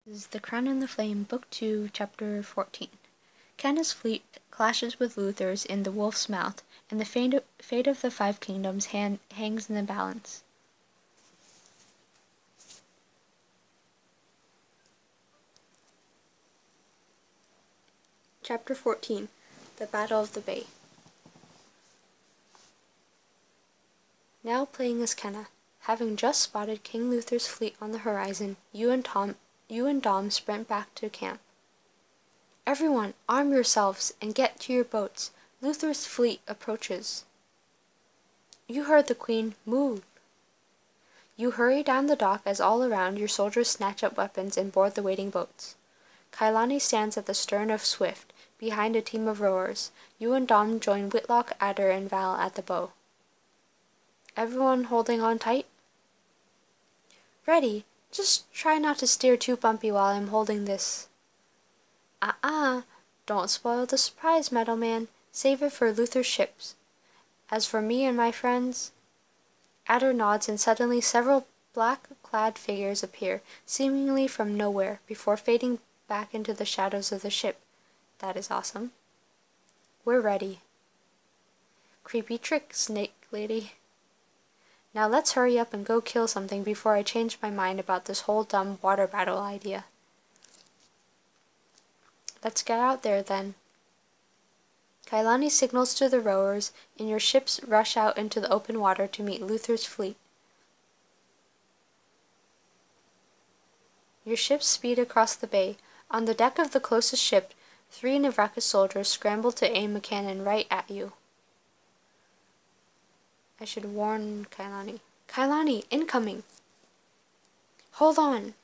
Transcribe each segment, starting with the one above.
This is The Crown and the Flame, Book 2, Chapter 14. Kenna's fleet clashes with Luther's in the Wolf's Mouth, and the fate of the Five Kingdoms hangs in the balance. Chapter 14. The Battle of the Bay. Now playing as Kenna. Having just spotted King Luther's fleet on the horizon, you and Dom sprint back to camp. Everyone, arm yourselves and get to your boats. Luther's fleet approaches. You heard the Queen. Move. You hurry down the dock as all around your soldiers snatch up weapons and board the waiting boats. Kailani stands at the stern of Swift, behind a team of rowers. You and Dom join Whitlock, Adder, and Val at the bow. Everyone holding on tight? Ready. Just try not to steer too bumpy while I'm holding this. Don't spoil the surprise, Meadowman. Save it for Luther's ships. As for me and my friends... Adder nods, and suddenly several black-clad figures appear, seemingly from nowhere, before fading back into the shadows of the ship. That is awesome. We're ready. Creepy trick, Snake Lady. Now let's hurry up and go kill something before I change my mind about this whole dumb water battle idea. Let's get out there, then. Kailani signals to the rowers, and your ships rush out into the open water to meet Luther's fleet. Your ships speed across the bay. On the deck of the closest ship, 3 Navraka soldiers scramble to aim a cannon right at you. I should warn Kailani. Kailani, incoming! Hold on!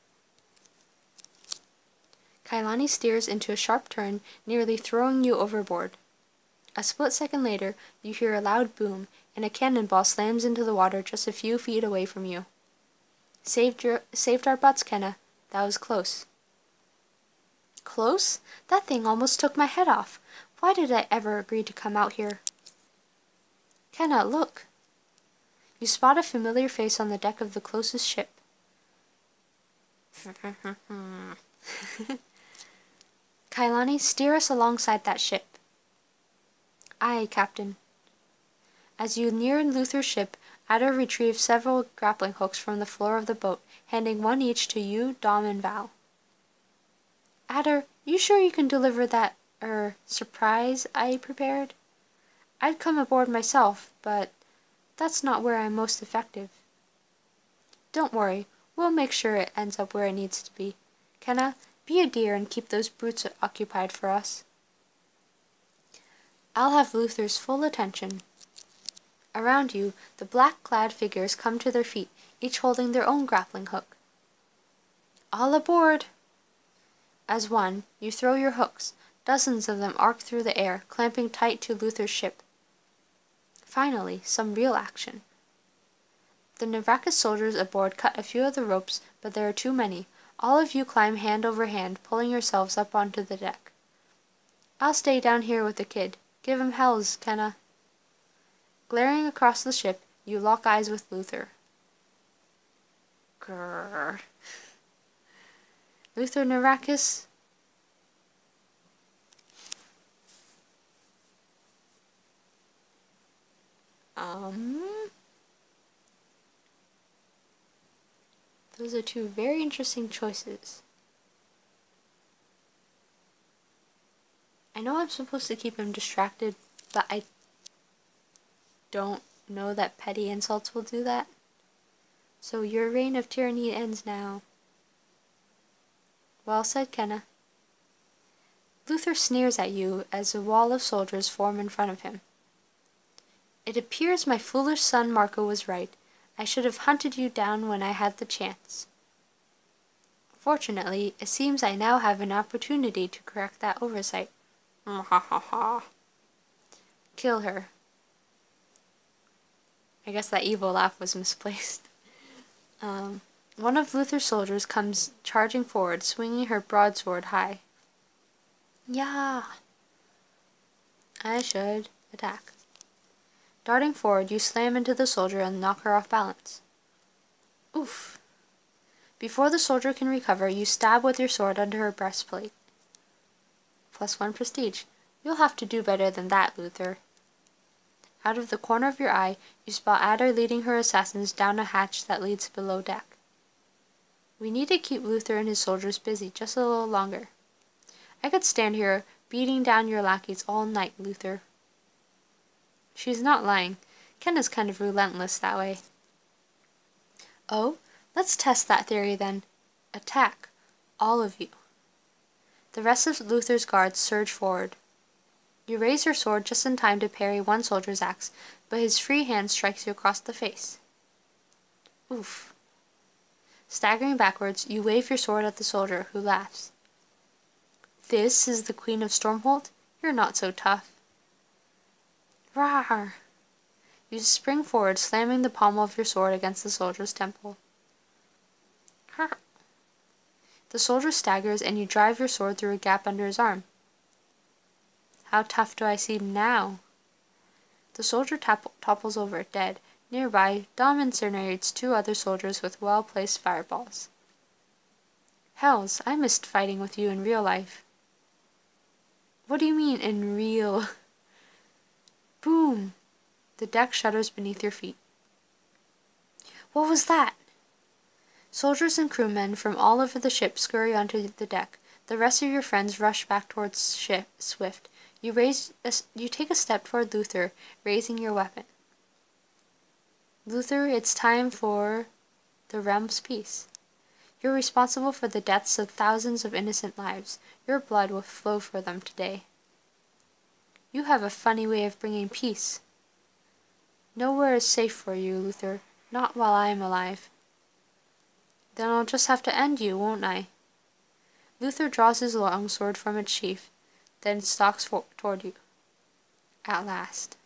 Kailani steers into a sharp turn, nearly throwing you overboard. A split second later, you hear a loud boom, and a cannonball slams into the water just a few feet away from you. Saved our butts, Kenna. That was close. Close? That thing almost took my head off. Why did I ever agree to come out here? Kenna, look! You spot a familiar face on the deck of the closest ship. Kailani, steer us alongside that ship. Aye, Captain. As you near Luther's ship, Adder retrieves several grappling hooks from the floor of the boat, handing one each to you, Dom, and Val. Adder, you sure you can deliver that, surprise I prepared? I'd come aboard myself, but that's not where I'm most effective. Don't worry, we'll make sure it ends up where it needs to be. Kenna, be a dear and keep those brutes occupied for us. I'll have Luther's full attention. Around you, the black-clad figures come to their feet, each holding their own grappling hook. All aboard! As one, you throw your hooks. Dozens of them arc through the air, clamping tight to Luther's ship. Finally, some real action. The Navraka soldiers aboard cut a few of the ropes, but there are too many. All of you climb hand over hand, pulling yourselves up onto the deck. I'll stay down here with the kid. Give him hells, Kenna. Glaring across the ship, you lock eyes with Luther. Grrr. Luther Navrakas? Those are 2 very interesting choices. I know I'm supposed to keep him distracted, but I don't know that petty insults will do that. So your reign of tyranny ends now. Well said, Kenna. Luther sneers at you as a wall of soldiers form in front of him. It appears my foolish son Marco was right. I should have hunted you down when I had the chance. Fortunately, it seems I now have an opportunity to correct that oversight. Kill her. I guess that evil laugh was misplaced. One of Luther's soldiers comes charging forward, swinging her broadsword high. Yeah. I should attack. Darting forward, you slam into the soldier and knock her off balance. Oof. Before the soldier can recover, you stab with your sword under her breastplate. +1 prestige. You'll have to do better than that, Luther. Out of the corner of your eye, you spot Adder leading her assassins down a hatch that leads below deck. We need to keep Luther and his soldiers busy just a little longer. I could stand here beating down your lackeys all night, Luther. She's not lying. Ken is kind of relentless that way. Oh, let's test that theory then. Attack. All of you. The rest of Luther's guards surge forward. You raise your sword just in time to parry one soldier's axe, but his free hand strikes you across the face. Oof. Staggering backwards, you wave your sword at the soldier, who laughs. This is the Queen of Stormholt? You're not so tough. Rawr! You spring forward, slamming the pommel of your sword against the soldier's temple. Rawr! The soldier staggers, and you drive your sword through a gap under his arm. How tough do I seem now? The soldier topples over, dead. Nearby, Dom incinerates 2 other soldiers with well-placed fireballs. Hells, I missed fighting with you in real life. What do you mean, in real? Boom! The deck shudders beneath your feet. What was that? Soldiers and crewmen from all over the ship scurry onto the deck. The rest of your friends rush back towards Swift. You take a step toward Luther, raising your weapon. Luther, it's time for the realm's peace. You're responsible for the deaths of thousands of innocent lives. Your blood will flow for them today. You have a funny way of bringing peace. Nowhere is safe for you, Luther. Not while I am alive. Then I'll just have to end you, won't I? Luther draws his longsword from its sheath, then stalks toward you. At last.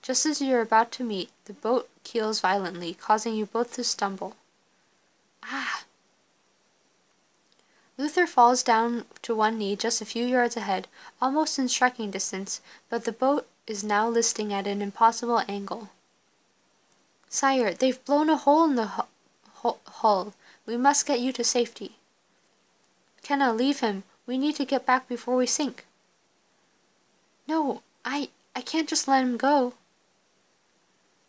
Just as you are about to meet, the boat keels violently, causing you both to stumble. Ah! Luther falls down to one knee just a few yards ahead, almost in striking distance, but the boat is now listing at an impossible angle. Sire, they've blown a hole in the hull. We must get you to safety. Kenna, leave him. We need to get back before we sink. No, I can't just let him go.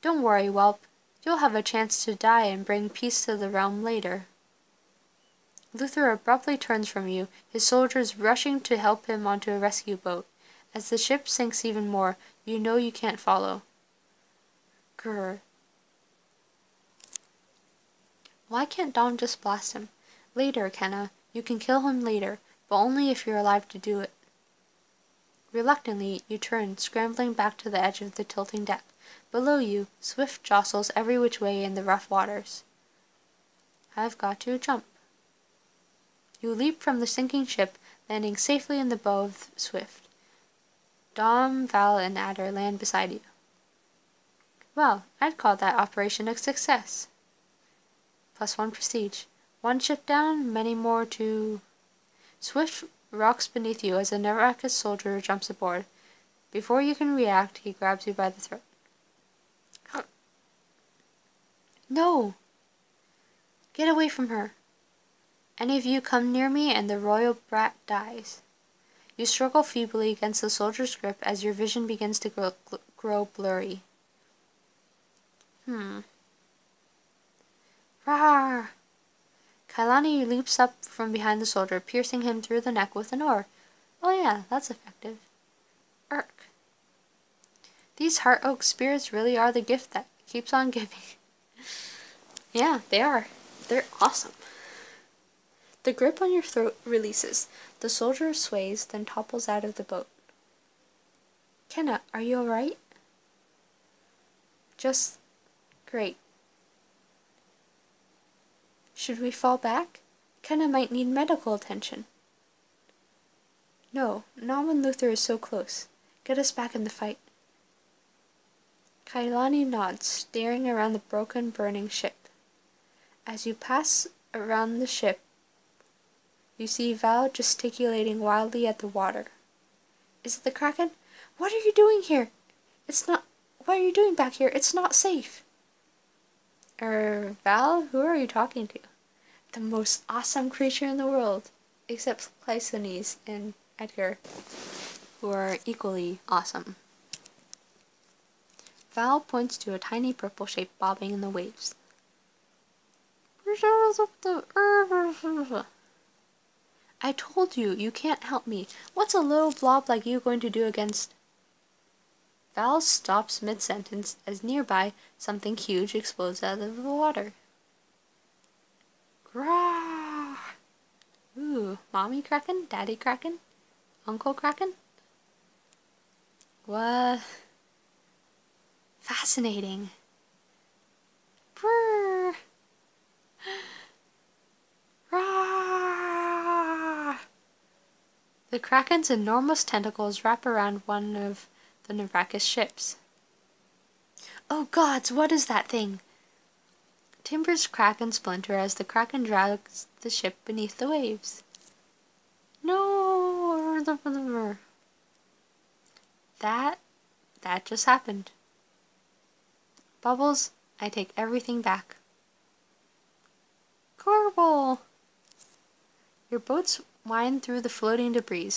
Don't worry, whelp. You'll have a chance to die and bring peace to the realm later. Luther abruptly turns from you, his soldiers rushing to help him onto a rescue boat. As the ship sinks even more, you know you can't follow. Grr. Why can't Dom just blast him? Later, Kenna. You can kill him later, but only if you're alive to do it. Reluctantly, you turn, scrambling back to the edge of the tilting deck. Below you, Swift jostles every which way in the rough waters. I've got to jump. You leap from the sinking ship, landing safely in the bow of Swift. Dom, Val, and Adder land beside you. Well, I'd call that operation a success. +1 prestige. 1 ship down, many more to... Swift rocks beneath you as a Narakis soldier jumps aboard. Before you can react, he grabs you by the throat. No! Get away from her. Any of you come near me and the royal brat dies. You struggle feebly against the soldier's grip as your vision begins to grow blurry. Rawr! Kailani leaps up from behind the soldier, piercing him through the neck with an oar. Oh yeah, that's effective. Irk. These heart oak spears really are the gift that keeps on giving. Yeah, they are. They're awesome. The grip on your throat releases. The soldier sways, then topples out of the boat. Kenna, are you alright? Just great. Should we fall back? Kenna might need medical attention. No, not when Luther is so close. Get us back in the fight. Kailani nods, staring around the broken, burning ship. As you pass around the ship, you see Val gesticulating wildly at the water. Is it the Kraken? What are you doing here? What are you doing back here? It's not safe. Val, who are you talking to? the most awesome creature in the world, except Cleisthenes and Edgar, who are equally awesome. Val points to a tiny purple shape bobbing in the waves. I told you, you can't help me. What's a little blob like you going to do against... Val stops mid-sentence as nearby something huge explodes out of the water. Grah! Ooh, Mommy Kraken? Daddy Kraken? Uncle Kraken? What? Fascinating. Brrr! Rah! The Kraken's enormous tentacles wrap around one of the Narakis ships. Oh gods, what is that thing? Timbers crack and splinter as the Kraken drags the ship beneath the waves. No! That just happened. Bubbles, I take everything back. Corbel! Your boats wind through the floating debris,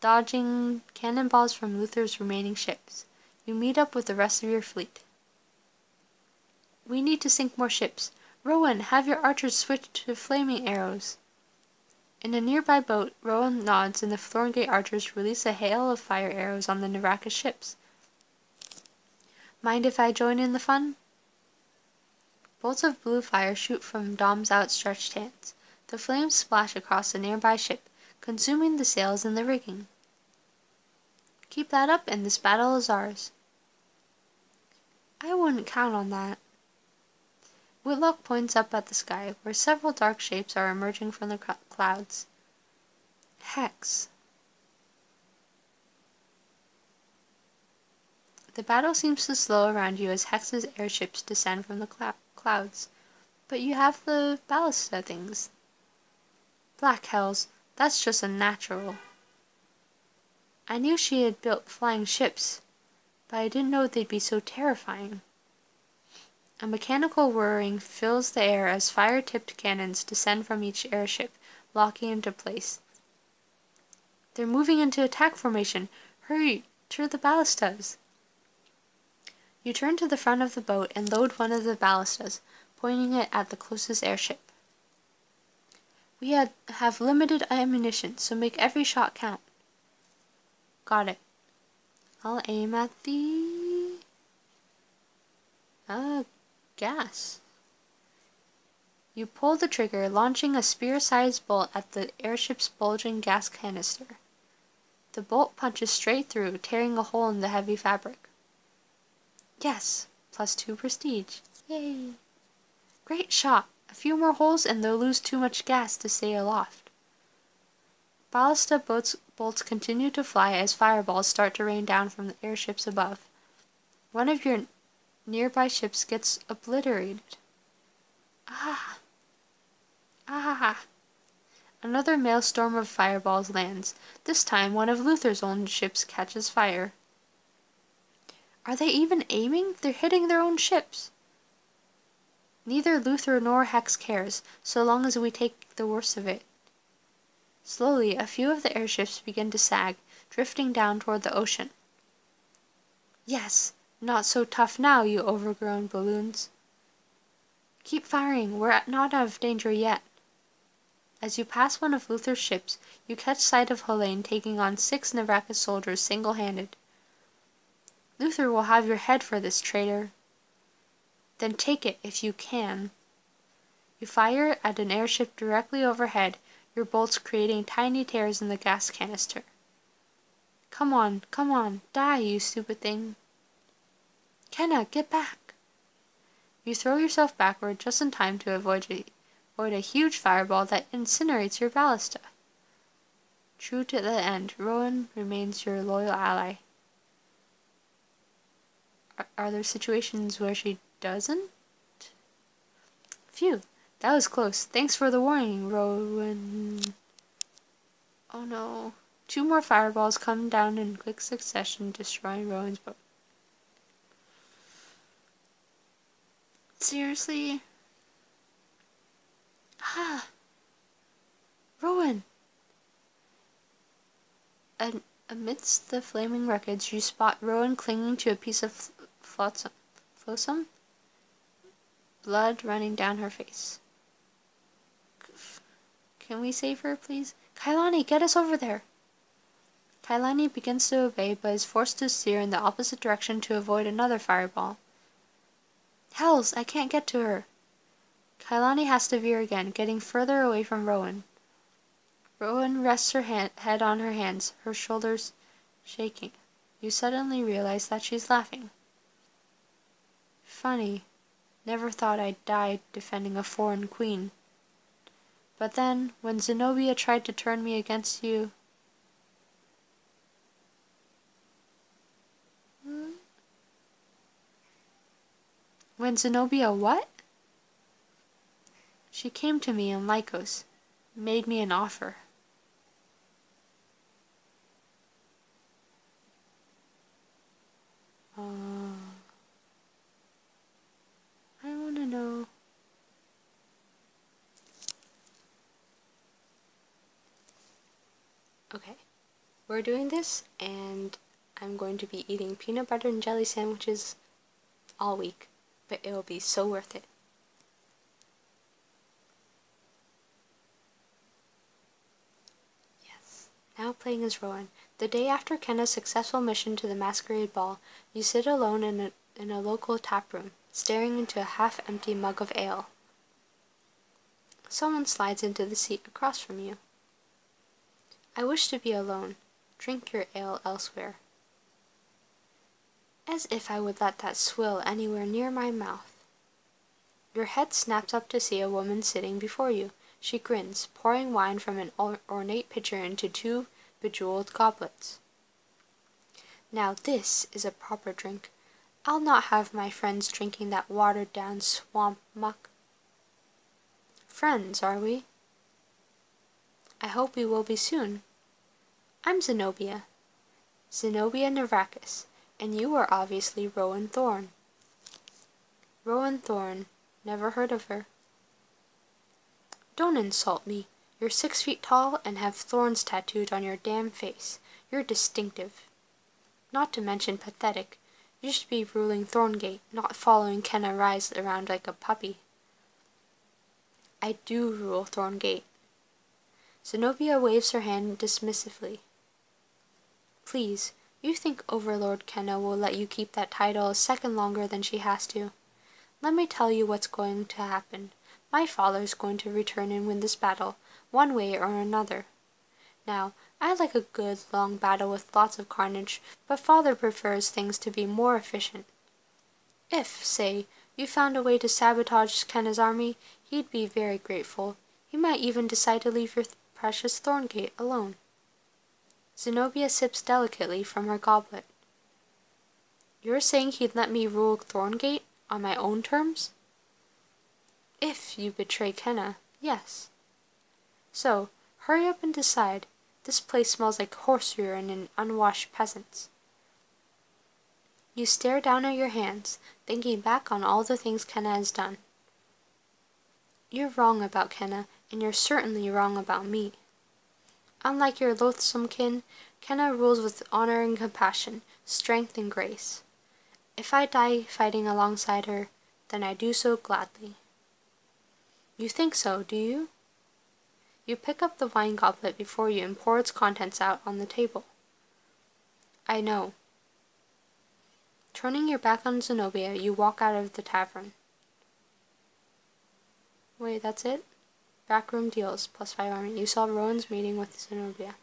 dodging cannonballs from Luther's remaining ships. You meet up with the rest of your fleet. We need to sink more ships. Rowan, have your archers switch to flaming arrows. In a nearby boat, Rowan nods and the Thorngate archers release a hail of fire arrows on the Narakis ships. Mind if I join in the fun? Bolts of blue fire shoot from Dom's outstretched hands. The flames splash across a nearby ship, consuming the sails and the rigging. Keep that up and this battle is ours. I wouldn't count on that. Whitlock points up at the sky, where several dark shapes are emerging from the clouds. Hex. The battle seems to slow around you as Hex's airships descend from the clouds, but you have the ballista things. Black hells, that's just unnatural. I knew she had built flying ships, but I didn't know they'd be so terrifying. A mechanical whirring fills the air as fire-tipped cannons descend from each airship, locking into place. They're moving into attack formation. Hurry, to the ballistas. You turn to the front of the boat and load one of the ballistas, pointing it at the closest airship. We have limited ammunition, so make every shot count. Got it. I'll aim at the... gas. You pull the trigger, launching a spear-sized bolt at the airship's bulging gas canister. The bolt punches straight through, tearing a hole in the heavy fabric. Yes, +2 prestige. Yay! Great shot! A few more holes and they'll lose too much gas to stay aloft. Ballista bolts continue to fly as fireballs start to rain down from the airships above. One of your nearby ships gets obliterated. Ah! Ah! Another maelstrom of fireballs lands. This time, one of Luther's own ships catches fire. Are they even aiming? They're hitting their own ships. Neither Luther nor Hex cares, so long as we take the worst of it. Slowly, a few of the airships begin to sag, drifting down toward the ocean. Yes, not so tough now, you overgrown balloons. Keep firing, we're not out of danger yet. As you pass one of Luther's ships, you catch sight of Helene taking on 6 Narakis soldiers single-handed. Luther will have your head for this, traitor. Then take it if you can. You fire at an airship directly overhead, your bolts creating tiny tears in the gas canister. Come on, die, you stupid thing. Kenna, get back! You throw yourself backward just in time to avoid a huge fireball that incinerates your ballista. True to the end, Rowan remains your loyal ally. Are there situations where she doesn't? Phew, that was close. Thanks for the warning, Rowan. Oh no. 2 more fireballs come down in quick succession, destroying Rowan's boat. Seriously? Ah! Rowan! Amidst the flaming wreckage, you spot Rowan clinging to a piece of flotsam, blood running down her face. Can we save her, please? Kailani, get us over there! Kailani begins to obey, but is forced to steer in the opposite direction to avoid another fireball. Hells, I can't get to her! Kailani has to veer again, getting further away from Rowan. Rowan rests her head on her hands, her shoulders shaking. You suddenly realize that she's laughing. Funny. Never thought I'd die defending a foreign queen. But then, when Zenobia tried to turn me against you... When Zenobia what? She came to me in Lycos, made me an offer. I want to know. Okay, we're doing this, and I'm going to be eating peanut butter and jelly sandwiches all week, but it will be so worth it. Yes. Now playing as Rowan. The day after Kenna's successful mission to the masquerade ball, you sit alone in a local tap room, staring into a half-empty mug of ale. Someone slides into the seat across from you. I wish to be alone. Drink your ale elsewhere. As if I would let that swill anywhere near my mouth. Your head snaps up to see a woman sitting before you. She grins, pouring wine from an ornate pitcher into 2 bejeweled goblets. Now this is a proper drink. I'll not have my friends drinking that watered-down swamp muck. Friends, are we? I hope we will be soon. I'm Zenobia. Zenobia Navrakis, and you are obviously Rowan Thorn. Rowan Thorn. Never heard of her. Don't insult me. You're 6 feet tall and have thorns tattooed on your damn face. You're distinctive. Not to mention pathetic. You should be ruling Thorngate, not following Kenna Rise around like a puppy. I do rule Thorngate. Zenobia waves her hand dismissively. Please, you think Overlord Kenna will let you keep that title a second longer than she has to? Let me tell you what's going to happen. My father's going to return and win this battle, one way or another. Now, I like a good, long battle with lots of carnage, but father prefers things to be more efficient. If, say, you found a way to sabotage Kenna's army, he'd be very grateful. He might even decide to leave your precious Thorngate alone. Zenobia sips delicately from her goblet. You're saying he'd let me rule Thorngate on my own terms? If you betray Kenna, yes. So, hurry up and decide. This place smells like horse urine and unwashed peasants. You stare down at your hands, thinking back on all the things Kenna has done. You're wrong about Kenna, and you're certainly wrong about me. Unlike your loathsome kin, Kenna rules with honor and compassion, strength and grace. If I die fighting alongside her, then I do so gladly. You think so, do you? You pick up the wine goblet before you and pour its contents out on the table. I know. Turning your back on Zenobia, you walk out of the tavern. Wait, that's it? Backroom deals, +5 army. You saw Rowan's meeting with Zenobia.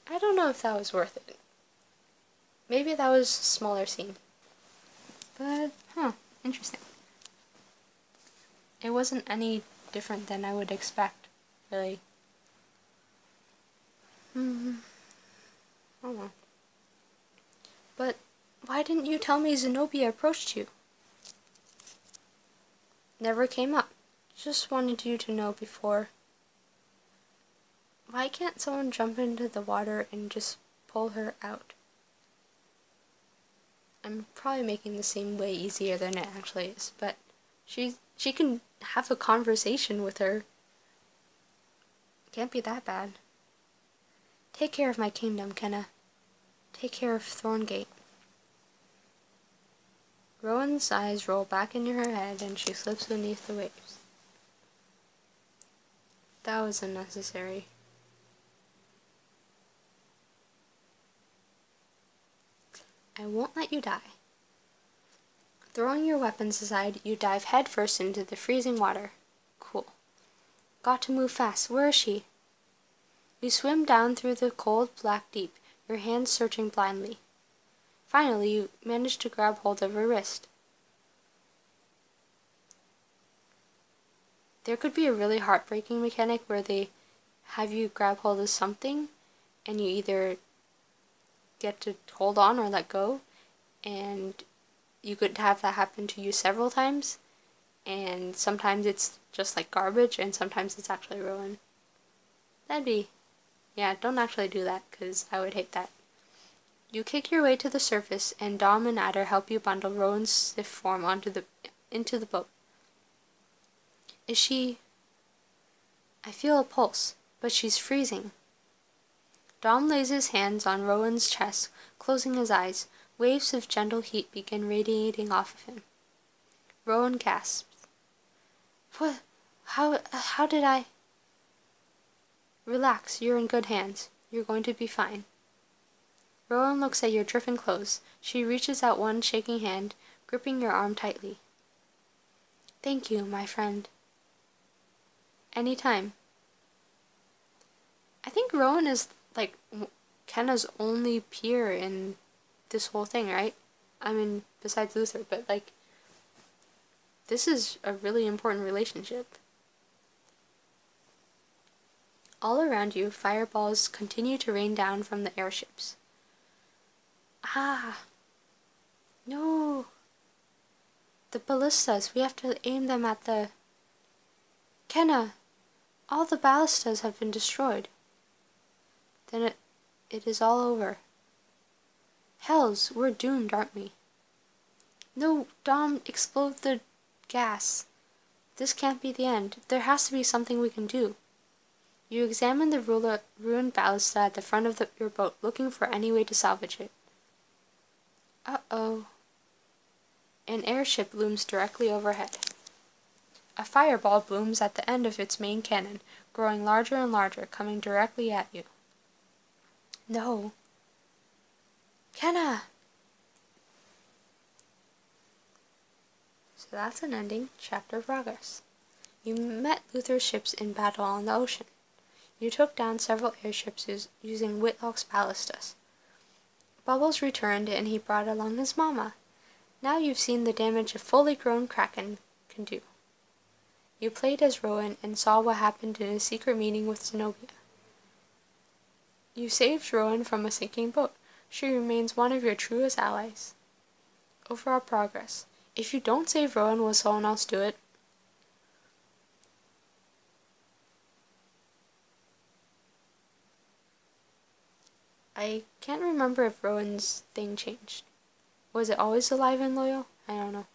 I don't know if that was worth it. Maybe that was a smaller scene. But, interesting. It wasn't any different than I would expect, really. Oh well. But why didn't you tell me Zenobia approached you? Never came up. Just wanted you to know before. Why can't someone jump into the water and just pull her out? I'm probably making this seem way easier than it actually is, but she She can have a conversation with her. Can't be that bad. Take care of my kingdom, Kenna. Take care of Thorngate. Rowan's eyes roll back into her head and she slips beneath the waves. That was unnecessary. I won't let you die. Throwing your weapons aside, you dive headfirst into the freezing water. Cool. Got to move fast. Where is she? You swim down through the cold, black deep, your hands searching blindly. Finally, you manage to grab hold of her wrist. There could be a really heartbreaking mechanic where they have you grab hold of something, and you either get to hold on or let go, and you could have that happen to you several times, and sometimes it's just like garbage, and sometimes it's actually Rowan. That'd be... yeah, don't actually do that, because I would hate that. You kick your way to the surface, and Dom and Adder help you bundle Rowan's stiff form into the boat. Is she... I feel a pulse, but she's freezing. Dom lays his hands on Rowan's chest, closing his eyes. Waves of gentle heat begin radiating off of him. Rowan gasps. What? How did I... Relax, you're in good hands. You're going to be fine. Rowan looks at your dripping clothes. She reaches out one shaking hand, gripping your arm tightly. Thank you, my friend. Anytime. I think Rowan is, like, Kenna's only peer in this whole thing, right? I mean, besides Luther, but, like, this is a really important relationship. All around you, fireballs continue to rain down from the airships. Ah! No! The ballistas, we have to aim them at the... Kenna! All the ballistas have been destroyed. Then it is all over. Hells, we're doomed, aren't we? No, Dom, explode the gas. This can't be the end. There has to be something we can do. You examine the ruined ballista at the front of your boat, looking for any way to salvage it. Uh-oh. An airship looms directly overhead. A fireball blooms at the end of its main cannon, growing larger and larger, coming directly at you. No. Kenna! So that's an ending. Chapter progress. You met Luther's ships in battle on the ocean. You took down several airships using Whitlock's ballistas. Bubbles returned and he brought along his mama. Now you've seen the damage a fully grown kraken can do. You played as Rowan and saw what happened in a secret meeting with Zenobia. You saved Rowan from a sinking boat. She remains one of your truest allies. Overall progress. If you don't save Rowan, will someone else do it? I can't remember if Rowan's thing changed. Was it always alive and loyal? I don't know.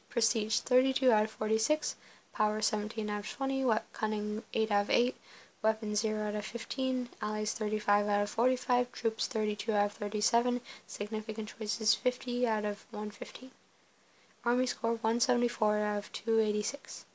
Prestige 32 out of 46, Power 17 out of 20, Cunning 8 out of 8, Weapons 0 out of 15, Allies 35 out of 45, Troops 32 out of 37, Significant Choices 50 out of 115. Army score 174 out of 286.